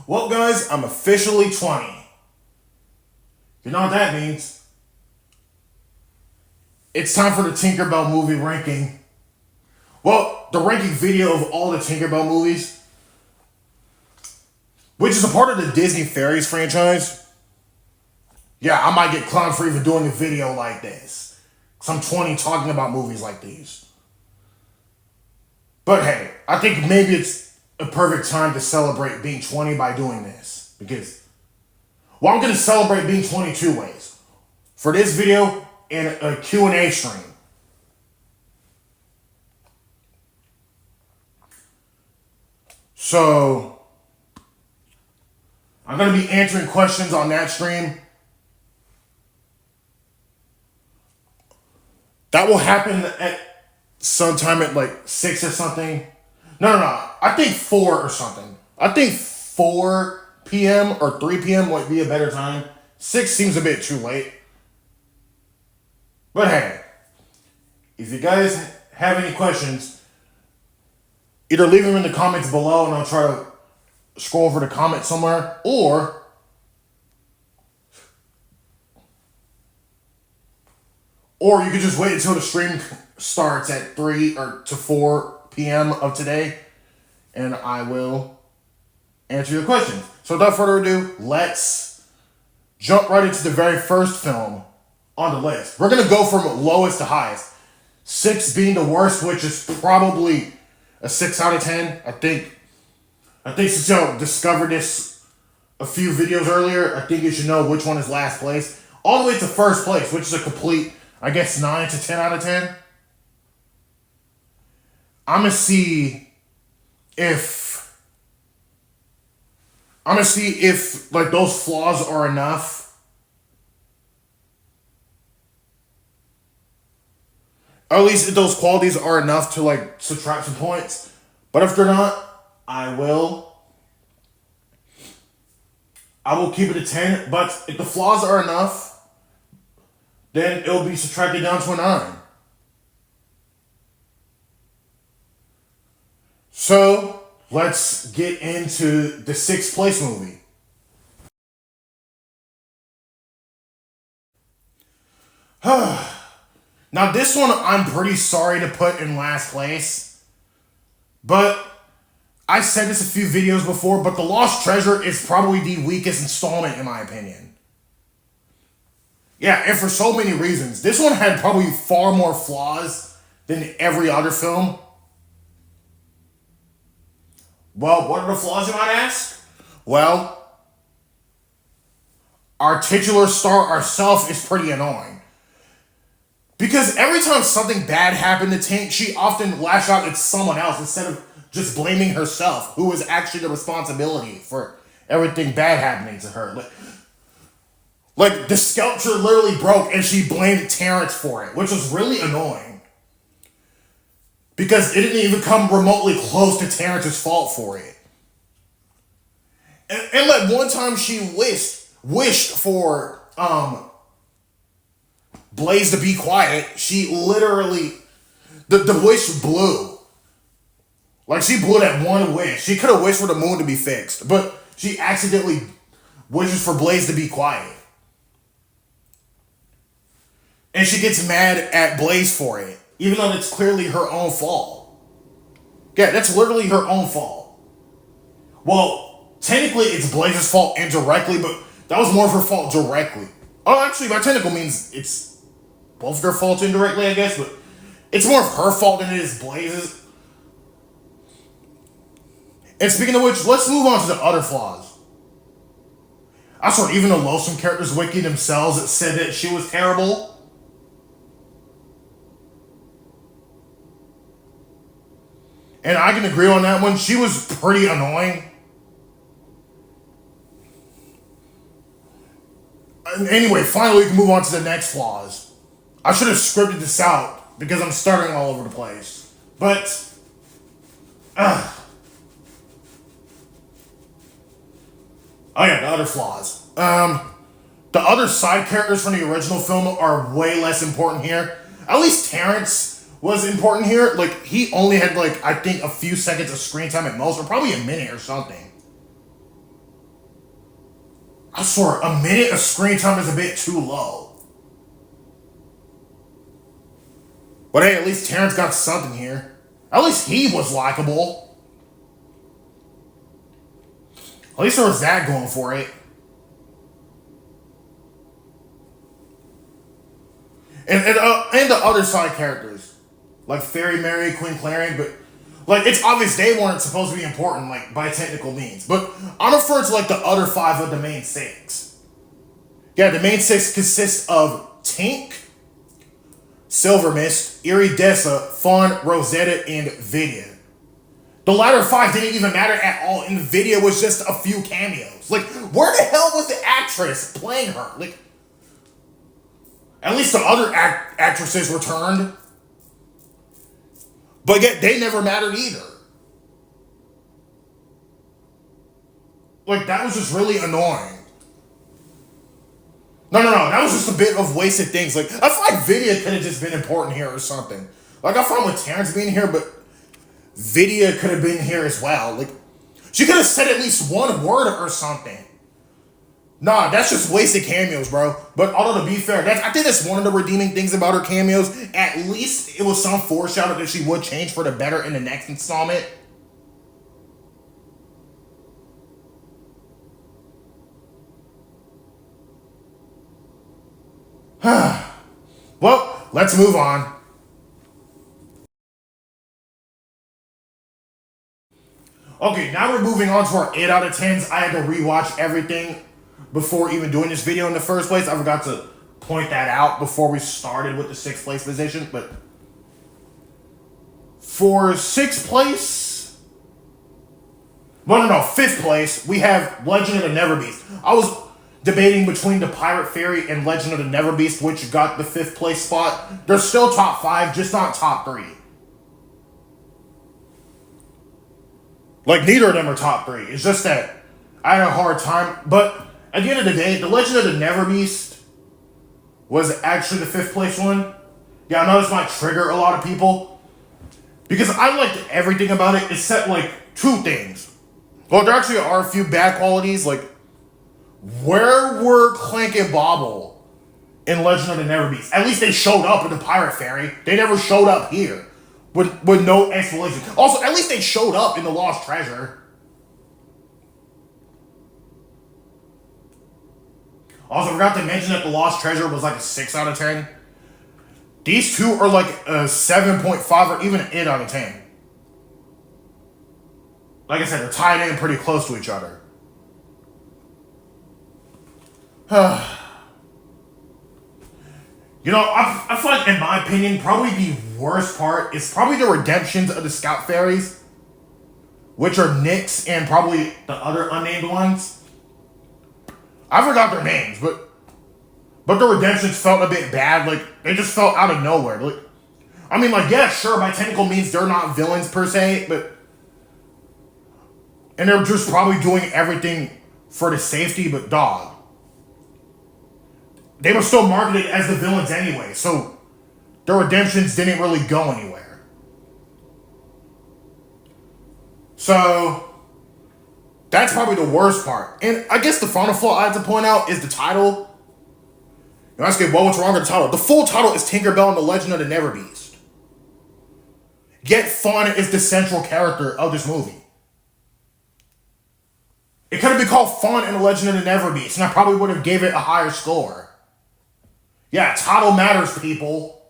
Well, guys, I'm officially 20. You know what that means? It's time for the Tinkerbell movie ranking. Well, the ranking video of all the Tinkerbell movies, which is a part of the Disney Fairies franchise. Yeah, I might get clowned for even doing a video like this. Because I'm 20 talking about movies like these. But hey, I think maybe it's a perfect time to celebrate being 20 by doing this. Because, well, I'm going to celebrate being 22 ways. For this video and a Q&A stream. So, I'm going to be answering questions on that stream. That will happen at sometime at like 6 or something. No. I think 4 or something. I think 4 p.m. or 3 p.m. might be a better time. 6 seems a bit too late. But hey, if you guys have any questions, either leave them in the comments below and I'll try to scroll over the comments somewhere, or you could just wait until the stream starts at 3 or to 4 p.m. of today, and I will answer your questions. So without further ado, let's jump right into the very first film on the list. We're going to go from lowest to highest. 6 being the worst, which is probably a 6 out of 10. I think since y'all discovered this a few videos earlier, I think you should know which one is last place. All the way to first place, which is a complete, I guess, 9 to 10 out of 10. I'm going to see if like those flaws are enough. Or at least if those qualities are enough to like subtract some points. But if they're not, I will keep it a 10. But if the flaws are enough, then it'll be subtracted down to a 9. So let's get into the 6th place movie. Now this one I'm pretty sorry to put in last place, but I said this a few videos before, but The Lost Treasure is probably the weakest installment in my opinion. Yeah, and for so many reasons. This one had probably far more flaws than every other film. Well, what are the flaws, you might ask? Well, our titular star herself is pretty annoying. Because every time something bad happened to Tink, she often lashed out at someone else instead of just blaming herself, who was actually the responsibility for everything bad happening to her. Like the sculpture literally broke and she blamed Terrence for it, which was really annoying. Because it didn't even come remotely close to Terrence's fault for it. And like one time she wished for Blaze to be quiet. She literally, the wish blew. Like she blew that one wish. She could have wished for the moon to be fixed, but she accidentally wishes for Blaze to be quiet. And she gets mad at Blaze for it, even though it's clearly her own fault. Yeah, that's literally her own fault. Well, technically it's Blaze's fault indirectly, but that was more of her fault directly. Oh, actually, by technical means, it's both their faults indirectly, I guess, but it's more of her fault than it is Blaze's. And speaking of which, let's move on to the other flaws. I saw even the Loathsome characters wiki themselves that said that she was terrible. And I can agree on that one. She was pretty annoying. Anyway, finally we can move on to the next flaws. I should have scripted this out because I'm starting all over the place. But, oh yeah, the other flaws. The other side characters from the original film are way less important here. At least Terrence was important here. Like, he only had, like, I think a few seconds of screen time at most, or probably a minute or something. I swear, a minute of screen time is a bit too low. But hey, at least Terrence got something here. At least he was likable. At least there was that going for it. And the other side characters, like Fairy Mary, Queen Clarion, but like it's obvious they weren't supposed to be important, like by technical means. But I'm referring to like the other five of the main six. Yeah, the main six consists of Tink, Silver Mist, Iridessa, Fawn, Rosetta, and Vidya. The latter five didn't even matter at all, and Vidya was just a few cameos. Like, where the hell was the actress playing her? Like, at least the other actresses returned. But yet, they never mattered either. Like, that was just really annoying. No. That was just a bit of wasted things. Like, I feel like Vidya could have just been important here or something. Like, I fine with Terrence being here, but Vidya could have been here as well. Like, she could have said at least one word or something. Nah, that's just wasted cameos, bro. But although to be fair, I think that's one of the redeeming things about her cameos. At least it was some foreshadow that she would change for the better in the next installment. Well, let's move on. Okay, now we're moving on to our 8 out of 10s. I had to rewatch everything before even doing this video in the first place. I forgot to point that out before we started with the 6th place position. But for 6th place, well, no, 5th place, we have Legend of the Neverbeast. I was debating between the Pirate Fairy and Legend of the Neverbeast, which got the 5th place spot. They're still top 5, just not top 3. Like, neither of them are top 3. It's just that I had a hard time. But at the end of the day, the Legend of the Neverbeast was actually the 5th place one. Yeah, I know this might trigger a lot of people, because I liked everything about it except, like, 2 things. Well, there actually are a few bad qualities. Like, where were Clank and Bobble in Legend of the Neverbeast? At least they showed up in the Pirate Fairy. They never showed up here. With no explanation. Also, at least they showed up in the Lost Treasure. Also, I forgot to mention that the Lost Treasure was like a 6 out of 10. These two are like a 7.5 or even an 8 out of 10. Like I said, they're tied in pretty close to each other. You know, I feel like, in my opinion, probably the worst part is probably the redemptions of the Scout Fairies, which are Nyx and probably the other unnamed ones. I forgot their names, but the redemptions felt a bit bad. Like, they just felt out of nowhere. Like, I mean, like, yeah, sure, by technical means, they're not villains per se, but... And they're just probably doing everything for the safety, but dog. They were still marketed as the villains anyway, so their redemptions didn't really go anywhere. So, that's probably the worst part. And I guess the final flaw I have to point out is the title. You ask me, well, what's wrong with the title? The full title is Tinkerbell and the Legend of the Neverbeast. Yet Fauna is the central character of this movie. It could have been called Fauna and the Legend of the Neverbeast, and I probably would have gave it a higher score. Yeah, title matters, people.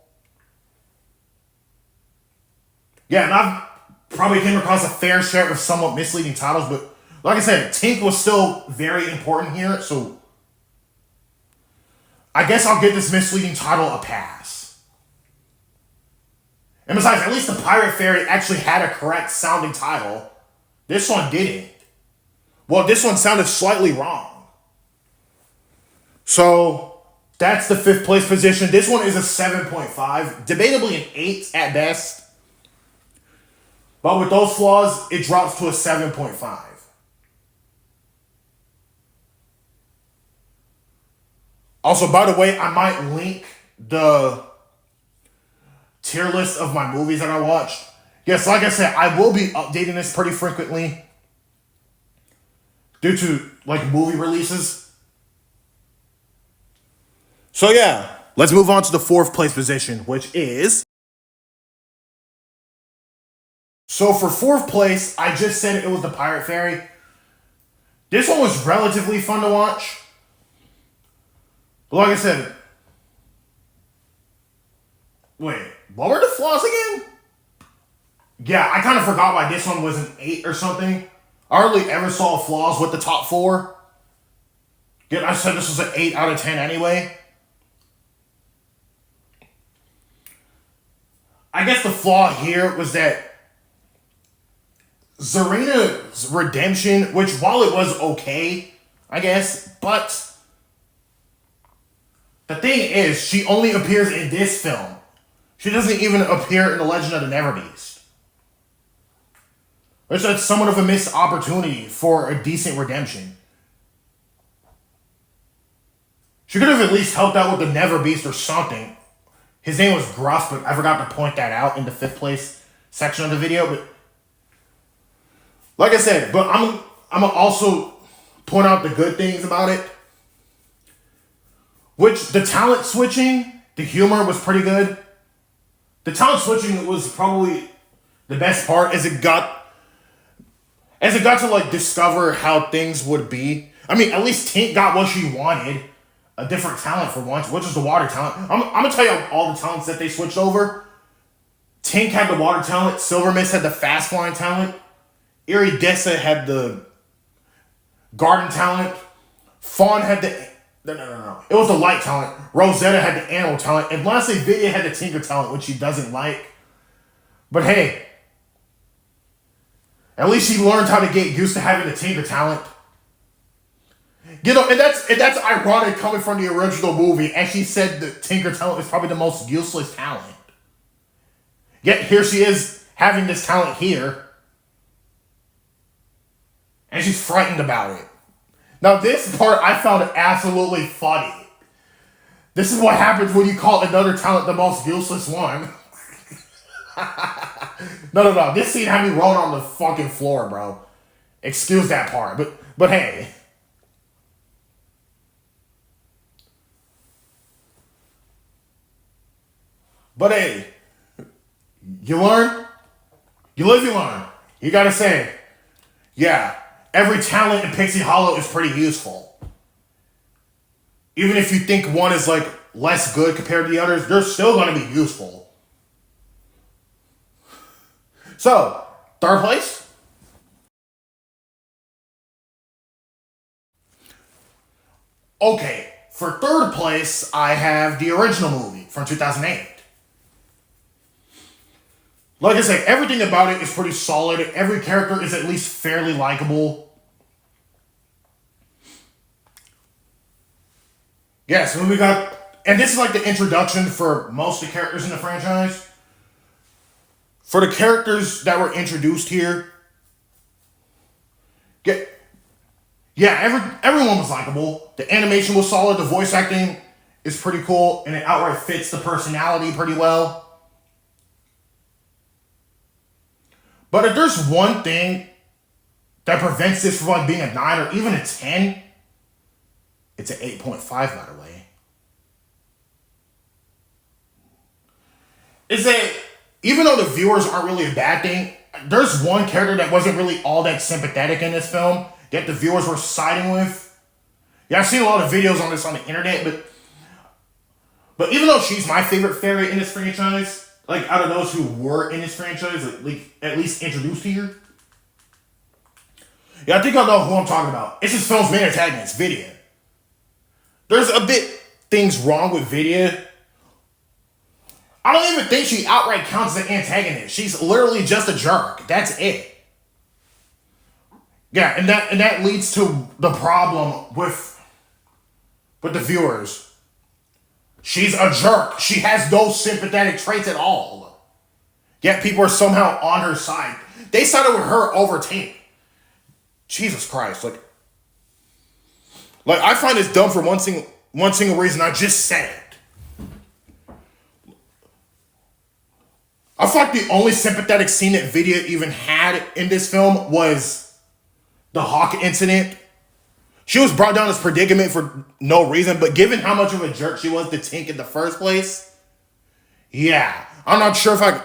Yeah, and I've probably came across a fair share of somewhat misleading titles, but like I said, Tink was still very important here, so I guess I'll give this misleading title a pass. And besides, at least the Pirate Fairy actually had a correct sounding title. This one didn't. Well, this one sounded slightly wrong. So... that's the 5th place position. This one is a 7.5. Debatably an 8 at best. But with those flaws, it drops to a 7.5. Also, by the way, I might link the tier list of my movies that I watched. Yes, like I said, I will be updating this pretty frequently due to, like, movie releases. So yeah, let's move on to the fourth place position, which is... So for fourth place, I just said it was the Pirate Fairy. This one was relatively fun to watch. But like I said... Wait, what were the flaws again? Yeah, I kind of forgot why this one was an 8 or something. I hardly ever saw flaws with the top 4. Yet I said this was an 8 out of 10 anyway. I guess the flaw here was that Zarina's redemption, which while it was okay, I guess, but the thing is, she only appears in this film. She doesn't even appear in The Legend of the Neverbeast. Which that's somewhat of a missed opportunity for a decent redemption. She could have at least helped out with the Neverbeast or something. His name was Gruff, but I forgot to point that out in the 5th place section of the video. But like I said, but I'm gonna also point out the good things about it. Which the talent switching, the humor was pretty good. The talent switching was probably the best part as it got to like discover how things would be. I mean, at least Tink got what she wanted. A different talent for once, which is the water talent. I'm gonna tell you all the talents that they switched over. Tink had the water talent. Silver Mist had the fast flying talent. Iridessa had the garden talent. Fawn had the... No. It was the light talent. Rosetta had the animal talent. And lastly, Vidya had the tinker talent, which she doesn't like. But hey, at least she learned how to get used to having the tinker talent. You know, and that's ironic coming from the original movie. And she said the tinker talent is probably the most useless talent. Yet here she is having this talent here. And she's frightened about it. Now this part I found absolutely funny. This is what happens when you call another talent the most useless one. No. This scene had me rolling on the fucking floor, bro. Excuse that part. But hey. But hey, you learn, you live, you learn. You gotta say, yeah, every talent in Pixie Hollow is pretty useful. Even if you think one is like less good compared to the others, they're still gonna be useful. So, 3rd place. Okay, for 3rd place, I have the original movie from 2008. Like I said, everything about it is pretty solid. Every character is at least fairly likable. Yeah, so we got... And this is like the introduction for most of the characters in the franchise. For the characters that were introduced here... everyone was likable. The animation was solid. The voice acting is pretty cool. And it outright fits the personality pretty well. But if there's one thing that prevents this from like being a 9 or even a 10, it's an 8.5, by the way. Is that even though the viewers aren't really a bad thing, there's one character that wasn't really all that sympathetic in this film that the viewers were siding with. Yeah, I've seen a lot of videos on this on the internet, but even though she's my favorite fairy in this franchise, like, out of those who were in this franchise, like at least introduced here. Yeah, I think I know who I'm talking about. It's this film's main antagonist, Vidya. There's a bit things wrong with Vidya. I don't even think she outright counts as an antagonist. She's literally just a jerk. That's it. Yeah, and that leads to the problem with the viewers. She's a jerk. She has no sympathetic traits at all. Yet people are somehow on her side. They sided with her over Tink. Jesus Christ. Like I find this dumb for one single reason. I just said it. I thought the only sympathetic scene that Vidya even had in this film was the Hawk incident. She was brought down this predicament for no reason, but given how much of a jerk she was to Tink in the first place, yeah, I'm not sure if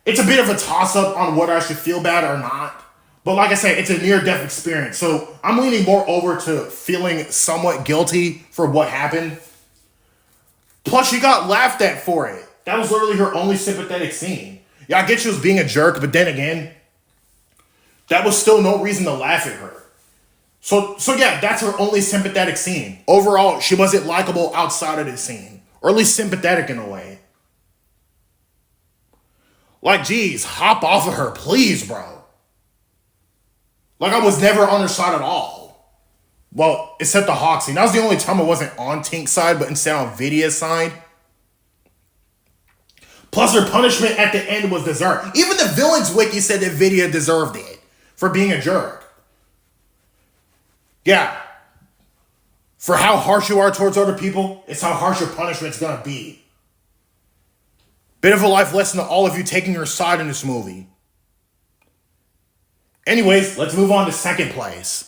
it's a bit of a toss-up on whether I should feel bad or not. But like I said, it's a near-death experience. So I'm leaning more over to feeling somewhat guilty for what happened. Plus, she got laughed at for it. That was literally her only sympathetic scene. Yeah, I get she was being a jerk, but then again, that was still no reason to laugh at her. So yeah, that's her only sympathetic scene. Overall, she wasn't likable outside of this scene. Or at least sympathetic in a way. Like, geez, hop off of her, please, bro. Like, I was never on her side at all. Well, except the Hawk scene. That was the only time I wasn't on Tink's side, but instead on Vidia's side. Plus, her punishment at the end was deserved. Even the Villains Wiki said that Vidia deserved it for being a jerk. Yeah. For how harsh you are towards other people, it's how harsh your punishment's gonna be. Bit of a life lesson to all of you taking your side in this movie. Anyways, let's move on to second place.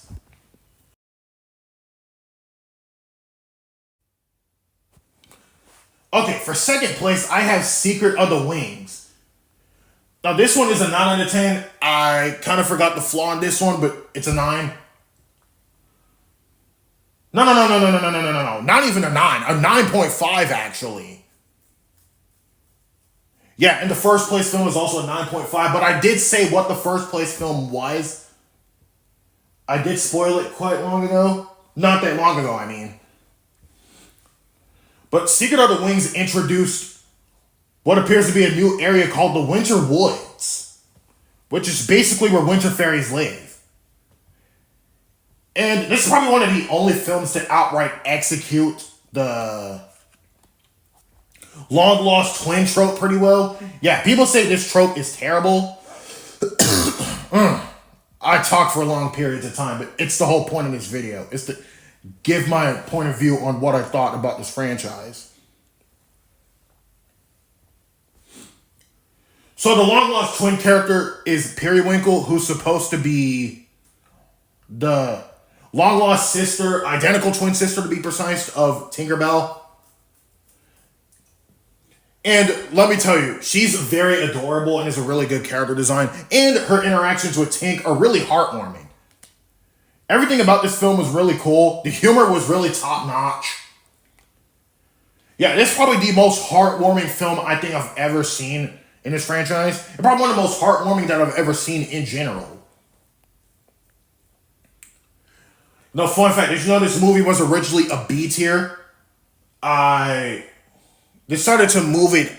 Okay, for second place, I have Secret of the Wings. Now, this one is a 9 out of 10. I kind of forgot the flaw in this one, but it's a 9. No. Not even a 9. A 9.5, actually. Yeah, and the first place film was also a 9.5, but I did say what the first place film was. I did spoil it quite long ago. Not that long ago, I mean. But Secret of the Wings introduced what appears to be a new area called the Winter Woods, which is basically where winter fairies live. And this is probably one of the only films to outright execute the long lost twin trope pretty well. Yeah, people say this trope is terrible. I talk for long periods of time, but it's the whole point of this video. It's to give my point of view on what I thought about this franchise. So the long lost twin character is Periwinkle, who's supposed to be the long lost sister, identical twin sister to be precise, of Tinkerbell. And let me tell you, she's very adorable and is a really good character design. And her interactions with Tink are really heartwarming. Everything about this film was really cool. The humor was really top-notch. Yeah, this is probably the most heartwarming film I think I've ever seen in this franchise. And probably one of the most heartwarming that I've ever seen in general. No, fun fact, did you know this movie was originally a B tier? I decided to move it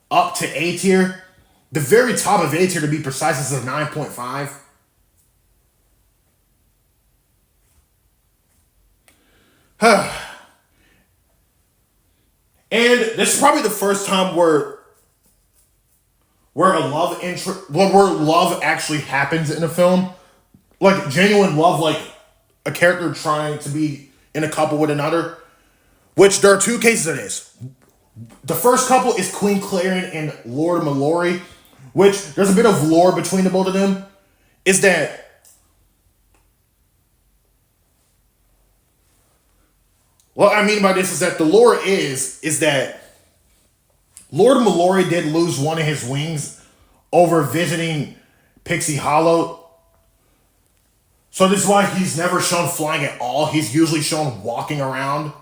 up to A tier. The very top of A tier, to be precise, is a 9.5. And this is probably the first time where love actually happens in a film. Like, genuine love, like a character trying to be in a couple with another. Which, there are two cases of this. The first couple is Queen Clarion and Lord Mallory, which there's a bit of lore between the both of them. Is that what I mean by this is that the lore is that Lord Mallory did lose one of his wings over visiting Pixie Hollow. So this is why he's never shown flying at all. He's usually shown walking around.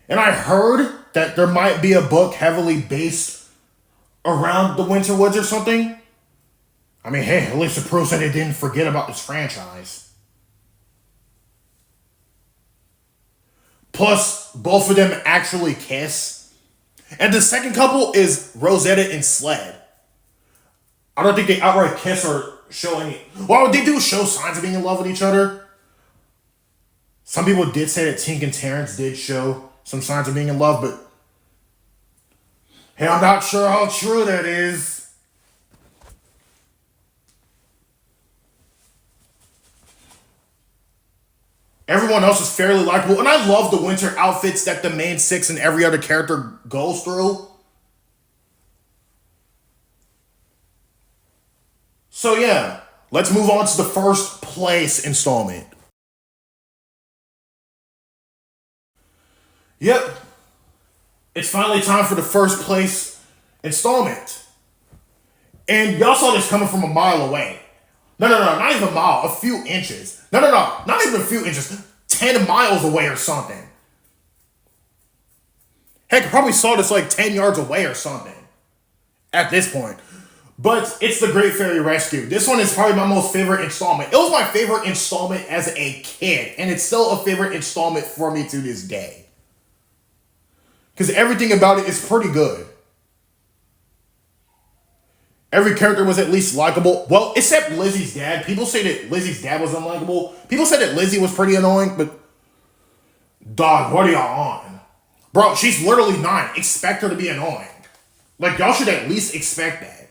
And I heard that there might be a book heavily based around the Winter Woods or something. I mean, hey, at least it proves that they didn't forget about this franchise. Plus, both of them actually kiss. And the second couple is Rosetta and Sled. I don't think they outright kiss or show any... Well, they do show signs of being in love with each other. Some people did say that Tink and Terrence did show some signs of being in love, but... Hey, I'm not sure how true that is. Everyone else is fairly likable, and I love the winter outfits that the main six and every other character goes through. So yeah, let's move on to the first place installment. Yep. It's finally time for the first place installment. And y'all saw this coming from a mile away. No, not even a mile, a few inches. No, not even a few inches. 10 miles away or something. Heck, I probably saw this like 10 yards away or something at this point. But it's the Great Fairy Rescue. This one is probably my most favorite installment. It was my favorite installment as a kid, and it's still a favorite installment for me to this day. Because everything about it is pretty good. Every character was at least likable. Well, except Lizzie's dad. People say that Lizzie's dad was unlikable. People said that Lizzie was pretty annoying, but dog, what are y'all on? Bro, she's literally 9. Expect her to be annoying. Like, y'all should at least expect that.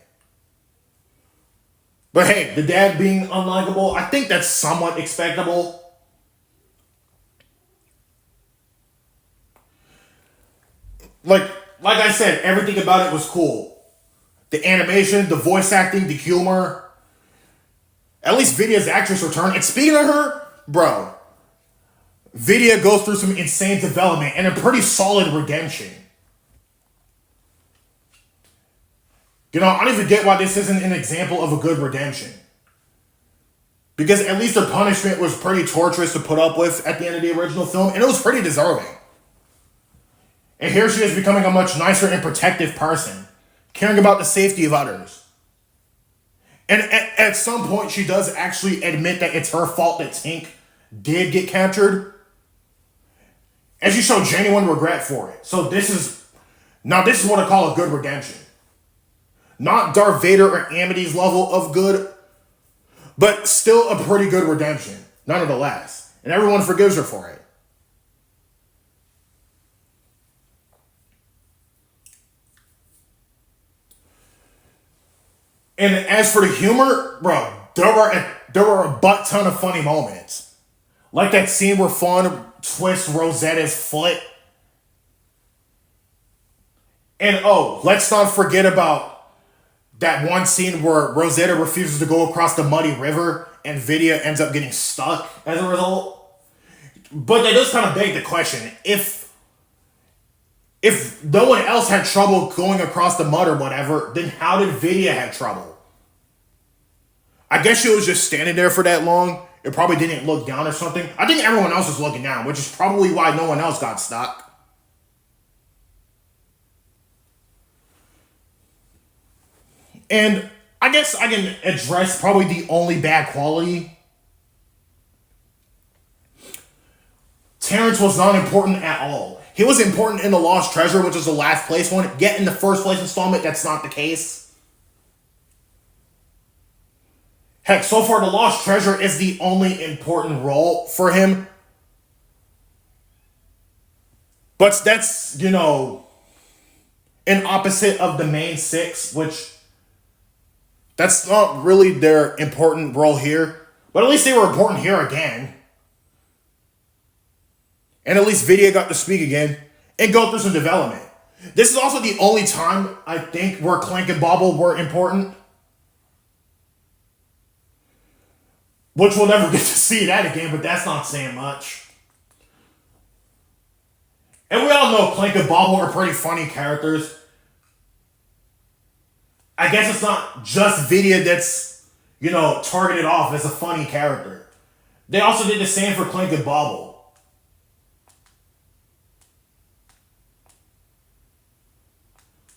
But hey, the dad being unlikable, I think that's somewhat expectable. Like I said, everything about it was cool. The animation, the voice acting, the humor. At least Vidya's actress returned. And speaking of her, bro, Vidya goes through some insane development and a pretty solid redemption. You know, I don't even get why this isn't an example of a good redemption. Because at least her punishment was pretty torturous to put up with at the end of the original film, and it was pretty deserving. And here she is becoming a much nicer and protective person, caring about the safety of others. And at some point, she does actually admit that it's her fault that Tink did get captured. And she showed genuine regret for it. So this is what I call a good redemption. Not Darth Vader or Amity's level of good, but still a pretty good redemption, nonetheless. And everyone forgives her for it. And as for the humor, bro, there were a butt ton of funny moments. Like that scene where Fawn twists Rosetta's foot. And oh, let's not forget about that one scene where Rosetta refuses to go across the muddy river and Vidya ends up getting stuck as a result. But that does kind of beg the question, if no one else had trouble going across the mud or whatever, then how did Vidya have trouble? I guess she was just standing there for that long. It probably didn't look down or something. I think everyone else was looking down, which is probably why no one else got stuck. And I guess I can address probably the only bad quality. Terrence was not important at all. He was important in The Lost Treasure, which is the last place one. Yet in the first place installment, that's not the case. Heck, so far The Lost Treasure is the only important role for him. But that's, an opposite of the main 6, which that's not really their important role here. But at least they were important here again. And at least Vidya got to speak again and go through some development. This is also the only time, I think, where Clank and Bobble were important. Which we'll never get to see that again, but that's not saying much. And we all know Clank and Bobble are pretty funny characters. I guess it's not just Vidya that's, targeted off as a funny character. They also did the same for Clank and Bobble.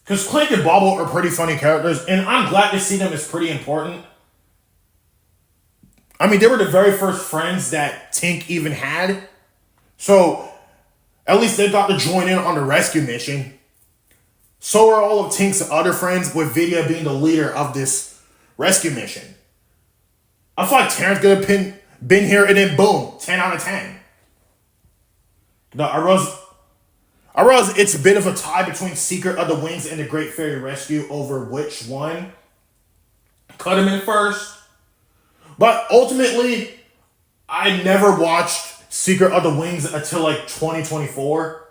Because Clank and Bobble are pretty funny characters, and I'm glad to see them as pretty important. I mean, they were the very first friends that Tink even had. So, at least they got to join in on the rescue mission. So are all of Tink's other friends, with Vidya being the leader of this rescue mission. I feel like Terrence could have been here, and then boom, 10 out of 10. No, I realize it's a bit of a tie between Secret of the Wings and the Great Fairy Rescue over which one cut him in first. But ultimately, I never watched Secret of the Wings until like 2024.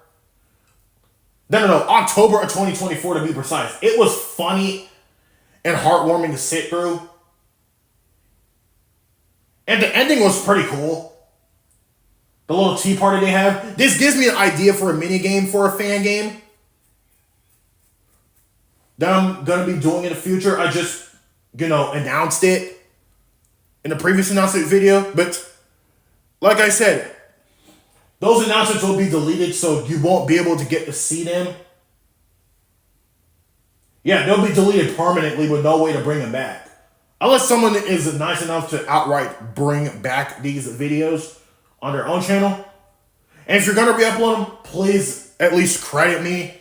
No, October of 2024 to be precise. It was funny and heartwarming to sit through. And the ending was pretty cool. The little tea party they have. This gives me an idea for a mini game for a fan game that I'm going to be doing in the future. I just, announced it in the previous announcement video. But like I said, those announcements will be deleted so you won't be able to get to see them. Yeah, they'll be deleted permanently with no way to bring them back. Unless someone is nice enough to outright bring back these videos on their own channel. And if you're going to re-upload them, please at least credit me.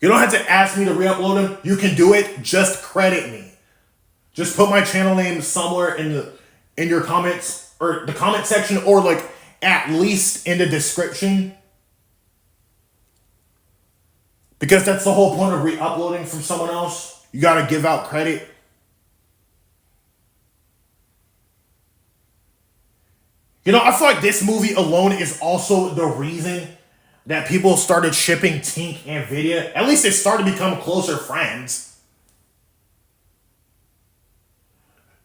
You don't have to ask me to re-upload them. You can do it. Just credit me. Just put my channel name somewhere in your comments or the comment section, or like at least in the description. Because that's the whole point of re-uploading from someone else. You got to give out credit. I feel like this movie alone is also the reason that people started shipping Tink and Vidya. At least they started to become closer friends.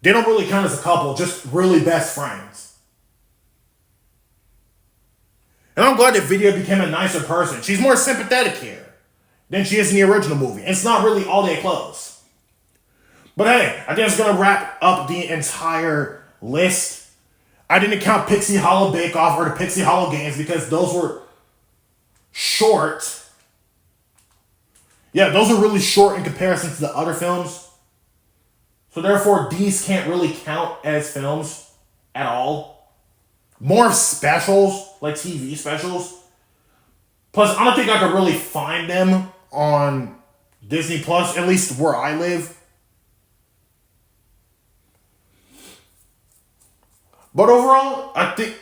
They don't really count as a couple, just really best friends. And I'm glad that Vidya became a nicer person. She's more sympathetic here than she is in the original movie. And it's not really all that close. But hey, I think it's going to wrap up the entire list. I didn't count Pixie Hollow Bake Off or the Pixie Hollow games because those were short. Yeah, those are really short in comparison to the other films. So therefore, these can't really count as films at all. More specials, like TV specials. Plus, I don't think I could really find them on Disney Plus, at least where I live. But overall, I think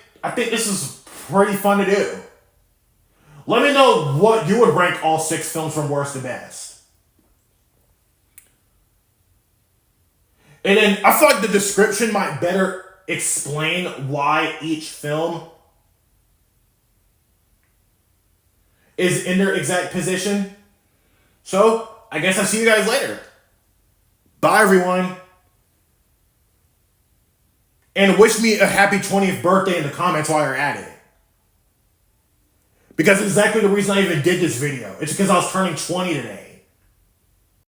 this is pretty fun to do. Let me know what you would rank all 6 films from worst to best. And then I feel like the description might better explain why each film is in their exact position. So, I guess I'll see you guys later. Bye, everyone. And wish me a happy 20th birthday in the comments while you're at it. Because it's exactly the reason I even did this video. It's because I was turning 20 today.